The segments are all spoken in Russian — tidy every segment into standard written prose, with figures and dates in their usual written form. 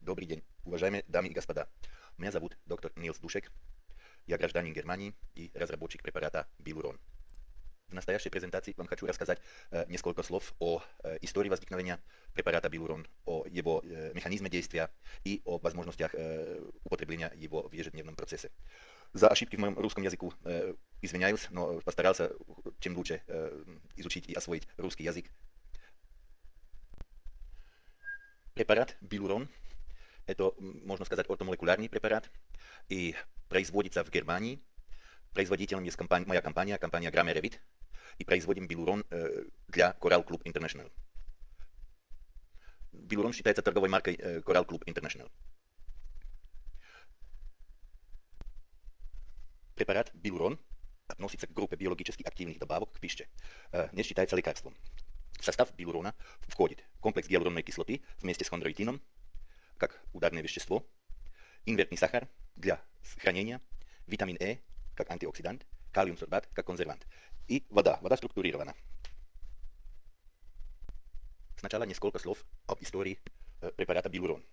Добрый день, уважаемые дамы и господа. Меня зовут доктор Нилс Душек. Я гражданин Германии и разработчик препарата Билурон. В настоящей презентации вам хочу рассказать несколько слов о истории возникновения препарата Билурон, о его механизме действия и о возможностях употребления его в ежедневном процессе. За ошибки в моем русском языку извиняюсь, но постарался чем лучше изучить и освоить русский язык. Препарат Билурон — это, можно сказать, ортомолекулярный препарат и производится в Германии. Производителем есть моя компания, компания Gramme-Revit, и производим Билурон для Coral Club International. Билурон считается торговой маркой Coral Club International. Препарат Билурон относится к группе биологически активных добавок к пище, не считается лекарством. В состав Билурона входит комплекс гиалуронной кислоты вместе с хондроитином, как ударное вещество, инвертный сахар для хранения, витамин Э как антиоксидант, калиум-сорбат как консервант и вода. Вода структурирована. Сначала несколько слов об истории препарата Билурон.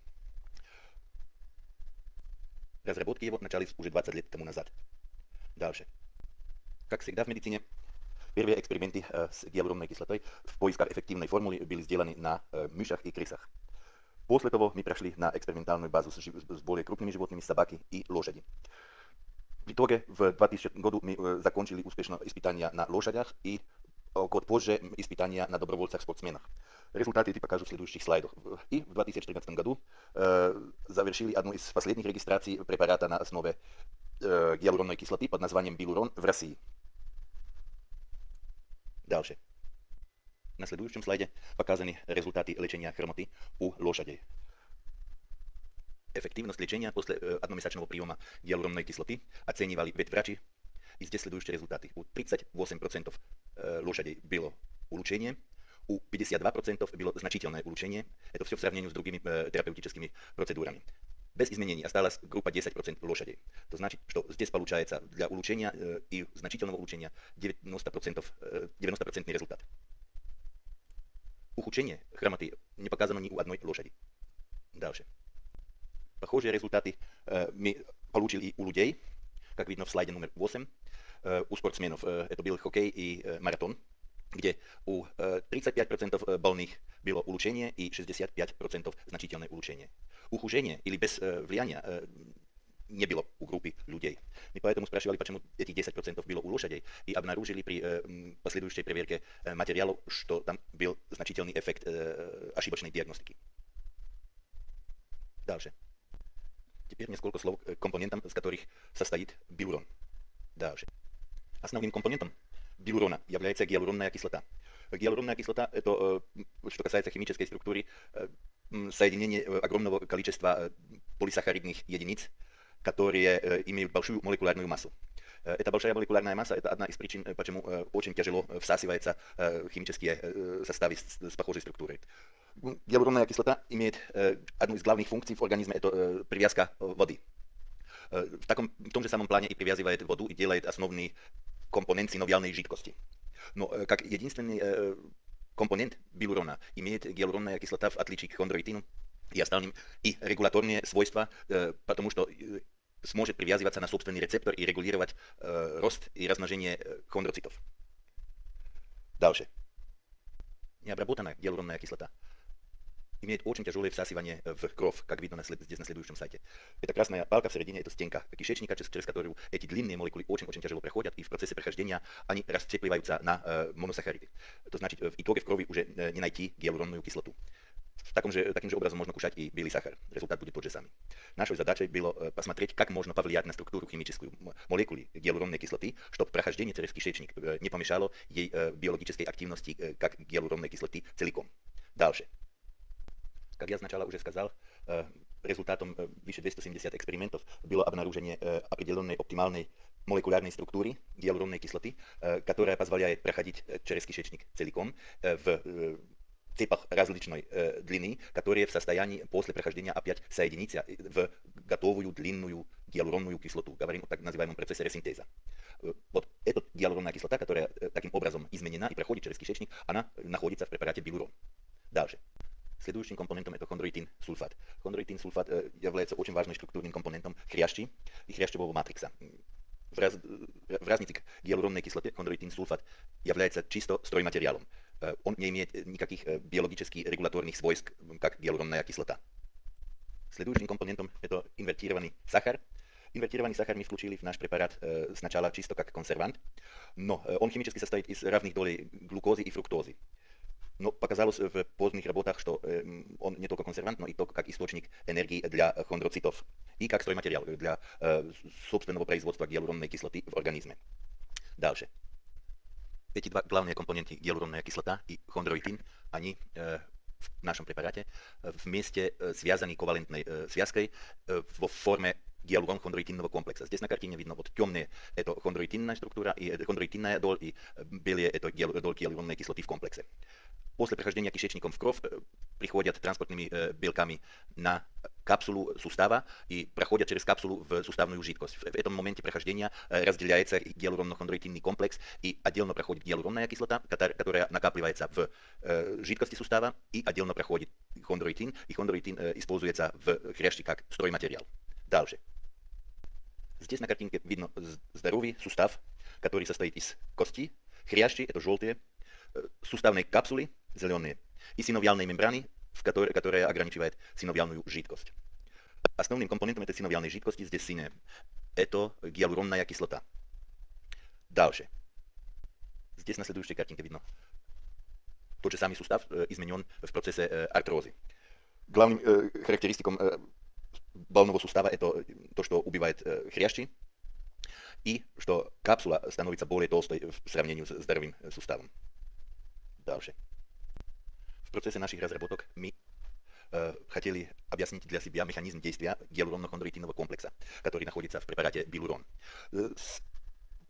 Разработки его начались уже 20 лет тому назад. Дальше. Как всегда в медицине, первые эксперименты с гиалуронной кислотой в поисках эффективной формулы были сделаны на мышах и крысах. После того мы прошли на экспериментальную базу с более крупными животными, собаки и лошади. В итоге в 2000 году мы закончили успешно испытания на лошадях и год позже испытания на добровольцах-спортсменах. Результаты эти покажу в следующих слайдах. И в 2014 году завершили одну из последних регистраций препарата на основе гиалуронной кислоты под названием Билурон в России. Дальше. На следующем слайде показаны результаты лечения хромоты у лошадей. Эффективность лечения после одномесячного приема гиалуронной кислоты оценивали ветврачи. И здесь следующие результаты. У 38% лошадей было улучшение, у 52% было значительное улучшение. Это все в сравнении с другими терапевтическими процедурами. Без изменений осталась группа 10% лошадей. Это значит, что здесь получается для улучшения и значительного улучшения 90% результат. Ухудшение хромоты не показано ни у одной лошади. Дальше. Похожие результаты мы получили и у людей, как видно в слайде номер 8. У спортсменов это был хоккей и маратон, где у 35% больных было улучшение и 65% значительное улучшение. Ухудшение или без влияния не было у группы людей. Мы поэтому спрашивали, почему эти 10% было у лошадей, и обнаружили при последующей проверке материалов, что там был значительный эффект ошибочной диагностики. Дальше. Теперь несколько слов к компонентам, из которых состоит Билурон. Дальше. Основным компонентом Билурона является гиалуронная кислота. Гиалуронная кислота – это, что касается химической структуры, соединение огромного количества полисахаридных единиц, которые имеют большую молекулярную массу. Эта большая молекулярная масса – это одна из причин, почему очень тяжело всасываются химические составы с похожей структурой. Гиалуронная кислота имеет одну из главных функций в организме – это привязка воды. В том же самом плане и привязывает воду и делает основный компонент синовиальной жидкости. Но как единственный компонент билурона имеет гиалуронная кислота, в отличие к хондроитину и остальным, и регуляторные свойства, потому что сможет привязываться на собственный рецептор и регулировать рост и размножение хондроцитов. Дальше. Необработанная гиалуронная кислота имеет очень тяжелое всасывание в кровь, как видно здесь на следующем сайте. Эта красная палка в середине — это стенка кишечника, через которую эти длинные молекулы очень-очень тяжело проходят, и в процессе прохождения они расщепливаются на моносахариды. Это значит, в итоге в крови уже не найти гиалуронную кислоту. Таким же образом можно кушать и белый сахар. Результат будет тот же самый. Нашей задачей было посмотреть, как можно повлиять на структуру химическую молекулы гиалуронной кислоты, чтобы прохождение через кишечник не помешало ей биологической активности, как гиалуронной кислоты целиком. Дальше. Как я сначала уже сказал, результатом выше 270 экспериментов было обнаружение определенной оптимальной молекулярной структуры гиалуронной кислоты, которая позволяет проходить через кишечник целиком в цепах различной длины, которые в состоянии после прохождения опять соединиться в готовую длинную гиалуронную кислоту. Говорим о так называемом процессе ресинтеза. Вот эта гиалуронная кислота, которая таким образом изменена и проходит через кишечник, она находится в препарате Билурон. Дальше. Следующим компонентом это хондроитин-сульфат. Хондроитин-сульфат является очень важным структурным компонентом хрящи и хрящевого матрикса. В разнице к гиалуронной кислоте хондроитин-сульфат является чисто стройматериалом. Он не имеет никаких биологических регуляторных свойств, как гиалуронная кислота. Следующим компонентом это инвертированный сахар. Инвертированный сахар мы включили в наш препарат сначала чисто как консервант, но он химически состоит из равных долей глюкозы и фруктозы. Но показалось в поздних работах, что он не только консервант, но и только как источник энергии для хондроцитов и как стройматериал для собственного производства гиалуронной кислоты в организме. Дальше. Эти два главные компоненты, гиалуронная кислота и хондроитин, они в нашем препарате вместе связаны ковалентной связкой в форме гиалурон-хондроитинного комплекса. Здесь на картине видно вот темные это хондроитинная структура и хондроитинная доль, и белые это доль гиалуронной кислоты в комплексе. После прохождения кишечником в кровь приходят транспортными белками на капсулу сустава и проходят через капсулу в суставную жидкость. В этом моменте прохождения разделяется гиалуронно-хондроитинный комплекс и отдельно проходит гиалуронная кислота, которая накапливается в жидкости сустава, и отдельно проходит хондроитин, и хондроитин используется в хрящи как стройматериал. Дальше. Здесь на картинке видно здоровый сустав, который состоит из кости, хрящи, это желтые, суставной капсулы, зеленые, и синовиальной мембраны, которая ограничивает синовиальную жидкость. Основным компонентом этой синовиальной жидкости здесь синяя. Это гиалуронная кислота. Дальше. Здесь на следующей картинке видно. Тот же самый сустав изменен в процессе артрозы. Главным характеристиком больного сустава это то, что убивает хрящи, и что капсула становится более толстой в сравнении с здоровым суставом. Дальше. В процессе наших разработок мы хотели объяснить для себя механизм действия гиалуронно-хондроитинового комплекса, который находится в препарате Билурон.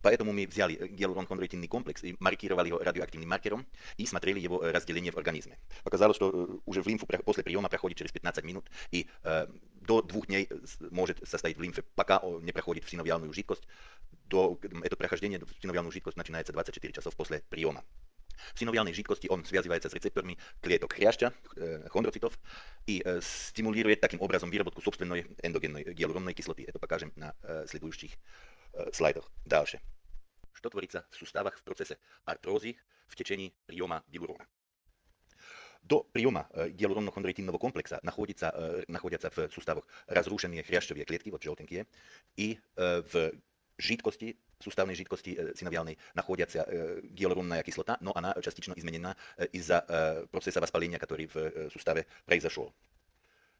Поэтому мы взяли гиалурон-хондроитинный комплекс и маркировали его радиоактивным маркером и смотрели его разделение в организме. Оказалось, что уже в лимфу после приема проходит через 15 минут и до 2 дней может состоять в лимфе, пока он не проходит в синовиальную жидкость. Это прохождение в синовиальную жидкость начинается 24 часов после приема. В синовиальной жидкости он связывается с рецепторами клеток хряща, хондроцитов, и стимулирует таким образом выработку собственной эндогенной гиалуронной кислоты. Это покажем на следующих слайдах. Дальше. Что творится в суставах в процессе артрозы в течение приема билурона? До приема гиалуронно-хондроитинного комплекса находятся в суставах разрушенные хрящевые клетки, вот желтенькие, и в жидкости, суставной жидкости синовиальной находится гиалуронная кислота, но она частично изменена из-за процесса воспаления, который в суставе произошел.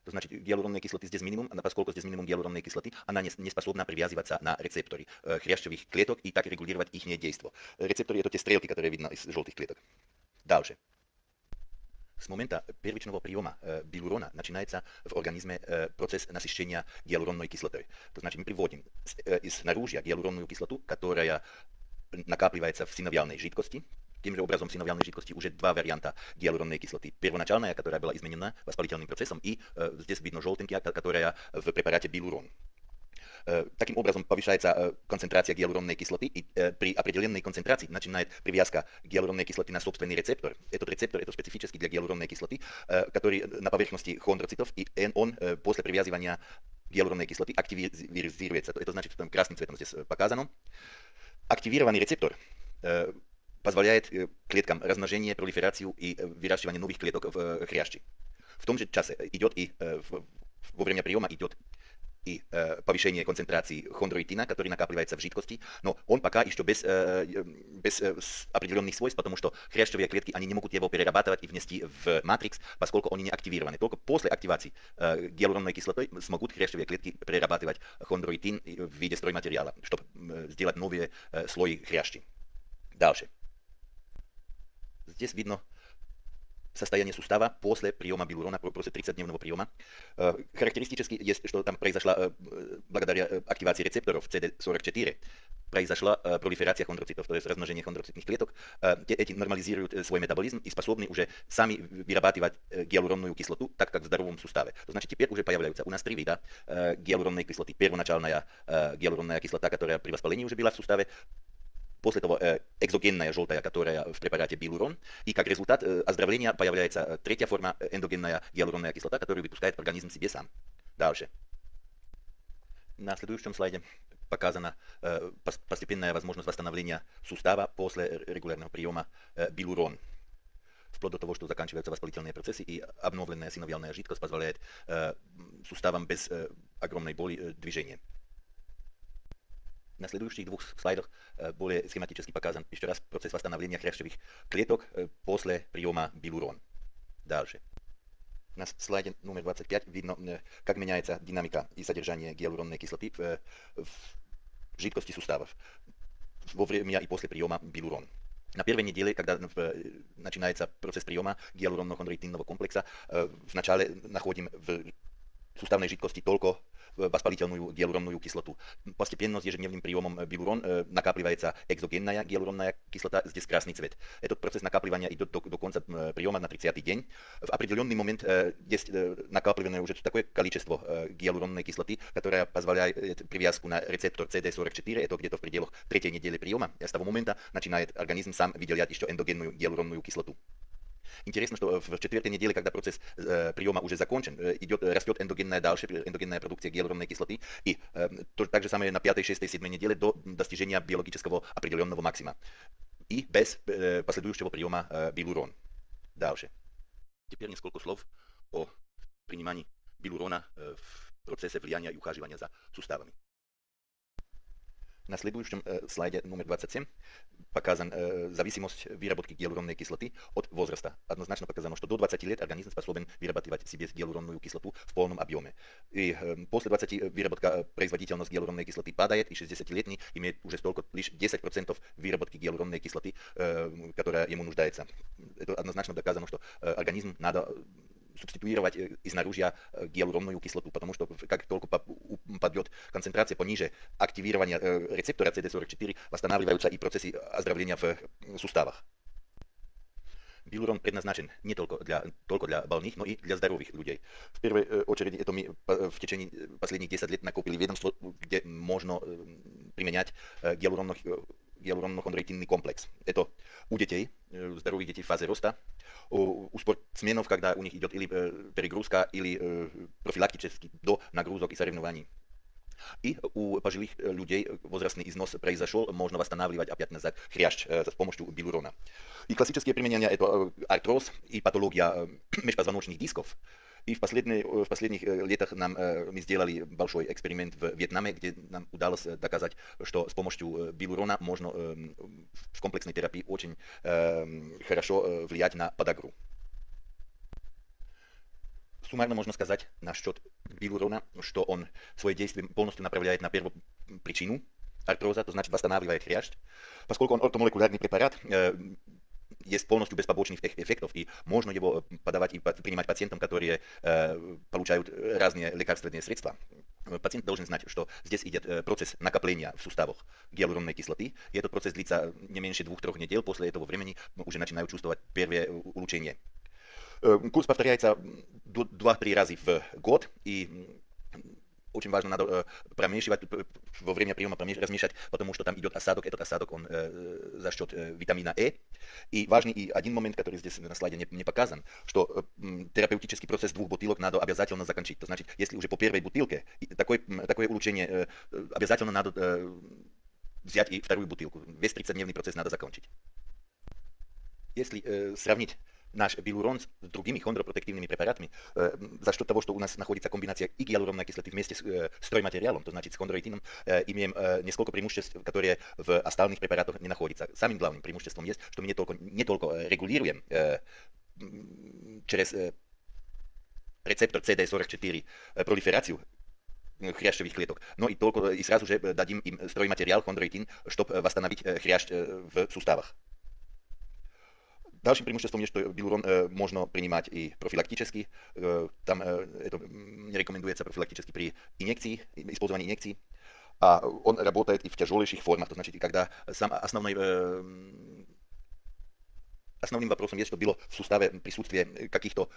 То значит, гиалуронной кислоты здесь минимум, поскольку здесь минимум гиалуронной кислоты, она не способна привязываться на рецепторы хрящевых клеток и так регулировать их действие. Рецепторы это те стрелки, которые видно из желтых клеток. Дальше. С момента первичного приема билурона начинается в организме процесс насыщения гиалуронной кислотой. То значит, мы приводим из наружья гиалуронную кислоту, которая накапливается в синовиальной жидкости. Тем же образом в синовиальной жидкости уже два варианта гиалуронной кислоты. Первоначальная, которая была изменена воспалительным процессом, и здесь видно желтенькая, которая в препарате билурон. Таким образом повышается концентрация гиалуронной кислоты, и при определенной концентрации начинает привязка гиалуронной кислоты на собственный рецептор. Этот рецептор это специфический для гиалуронной кислоты, который на поверхности хондроцитов, и он после привязывания гиалуронной кислоты активизируется. Это значит, что красным цветом здесь показано. Активированный рецептор позволяет клеткам размножение, пролиферацию и выращивание новых клеток в хрящи. В том же часе идет и во время приема идет и повышение концентрации хондроитина, который накапливается в жидкости, но он пока еще без определенных свойств, потому что хрящевые клетки они не могут его перерабатывать и внести в матрикс, поскольку они не активированы. Только после активации гиалуронной кислотой смогут хрящевые клетки перерабатывать хондроитин в виде стройматериала, чтобы сделать новые слои хрящи. Дальше. Здесь видно состояние сустава после приема билурона, после 30-дневного приема. Характеристически есть, что там произошла, благодаря активации рецепторов CD44, произошла пролиферация хондроцитов, то есть размножение хондроцитных клеток. Эти нормализируют свой метаболизм и способны уже сами вырабатывать гиалуронную кислоту, так как в здоровом суставе. То значит, теперь уже появляются у нас 3 вида гиалуронной кислоты. Первоначальная гиалуронная кислота, которая при воспалении уже была в суставе, после того экзогенная желтая, которая в препарате билурон, и как результат оздоровления появляется третья форма, эндогенная гиалуронная кислота, которую выпускает организм себе сам. Дальше. На следующем слайде показана постепенная возможность восстановления сустава после регулярного приема билурон. Вплоть до того, что заканчиваются воспалительные процессы, и обновленная синовиальная жидкость позволяет суставам без огромной боли движения. На следующих двух слайдах более схематически показан еще раз процесс восстановления хрящевых клеток после приема билурон. Дальше. На слайде номер 25 видно, как меняется динамика и содержание гиалуронной кислоты в жидкости суставов во время и после приема билурон. На первой неделе, когда начинается процесс приема гиалуронно-хондроитинного комплекса, вначале находим в суставной жидкости только воспалительную гиалуронную кислоту. Постепенно с ежедневным приемом билурон накапливается экзогенная гиалуронная кислота, здесь красный цвет. Этот процесс накапливания идет до конца приема на 30-й день. В определенный момент есть накапливанное уже такое количество гиалуронной кислоты, которое позволяет привязку на рецептор CD44, это где-то в пределах третьей недели приема. И с того момента начинает организм сам выделять еще эндогенную гиалуронную кислоту. Интересно, что в четвертой неделе, когда процесс приема уже закончен, растет эндогенная продукция гиалуронной кислоты, и так же самое на пятой, шестой, седьмой неделе до достижения биологического определенного максима. И без последующего приема билурон. Дальше. Теперь несколько слов о принимании билурона в процессе влияния и ухаживания за суставами. На следующем слайде номер 27 показан зависимость выработки гиалуронной кислоты от возраста. Однозначно показано, что до 20 лет организм способен вырабатывать себе гиалуронную кислоту в полном объеме. И после 20 выработка производительность гиалуронной кислоты падает, и 60-летний имеет уже только лишь 10% выработки гиалуронной кислоты, которая ему нуждается. Это однозначно доказано, что организм надо субституировать из наружья гиалуронную кислоту, потому что как только падет концентрация пониже активирования рецептора CD44, восстанавливаются и процессы оздоровления в суставах. Билурон предназначен не только для больных, но и для здоровых людей. В первой очереди это мы в течение последних 10 лет накопили ведомство, где можно применять гиалуронно-хондроитинный комплекс. Это у детей, здоровых детей в фазе роста, у спортсменов, когда у них идет или перегрузка, или профилактически до нагрузок и соревнований. И у пожилых людей возрастный износ произошел, можно восстанавливать опять назад хрящ с помощью билурона. И классические применения это артроз и патология межпозвоночных дисков. И в последних летах мы сделали большой эксперимент в Вьетнаме, где нам удалось доказать, что с помощью билурона можно в комплексной терапии очень хорошо влиять на подагру. Суммарно можно сказать насчет билурона, что он свое действие полностью направляет на первую причину артроза, то значит восстанавливает хрящ. Поскольку он ортомолекулярный препарат, есть полностью без побочных эффектов, и можно его подавать и принимать пациентам, которые получают разные лекарственные средства. Пациент должен знать, что здесь идет процесс накопления в суставах гиалуронной кислоты, и этот процесс длится не меньше 2-3 недель. После этого времени уже начинают чувствовать первые улучшения. Курс повторяется 2-3 раза в год, и очень важно, надо промешивать, во время приема размешать, потому что там идет осадок. Этот осадок, он за счет витамина Э. И важный и один момент, который здесь на слайде не показан, что терапевтический процесс 2 бутылок надо обязательно закончить. То значит, если уже по первой бутылке такое улучшение, обязательно надо взять и вторую бутылку. Весь 30-дневный процесс надо закончить. Если сравнить наш билурон с другими хондропротективными препаратами, за счет того, что у нас находится комбинация и гиалуронной кислоты вместе с стройматериалом, то значит с хондроитином, имеем несколько преимуществ, которые в остальных препаратах не находятся. Самым главным преимуществом есть, что мы не только регулируем через рецептор CD44 пролиферацию хрящевых клеток, но и сразу же дадим им стройматериал хондроитин, чтобы восстановить хрящ в суставах. Дальшим преимуществом есть, что билурон можно принимать и профилактически. Там это не рекомендуется профилактически при использовании инъекций. А он работает и в тяжелейших формах. То значит, когда основной Основным вопросом есть, что было в суставе присутствие каких-то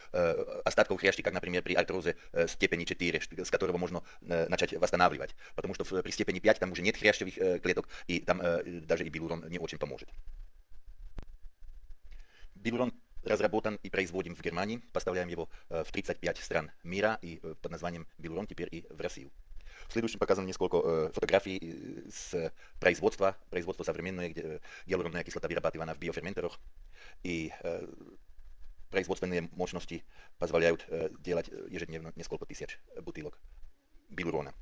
остатков хрящика, как, например, при артрозе степени 4, с которого можно начать восстанавливать. Потому что при степени 5 там уже нет хрящевых клеток, и там даже и билурон не очень поможет. Билурон разработан и производим в Германии, поставляем его в 35 стран мира и под названием билурон теперь и в Россию. В следующем показано несколько фотографий с производства современное, где гиалуроновая кислота вырабатывана в биоферментерах, и производственные мощности позволяют делать ежедневно несколько тысяч бутылок билурона.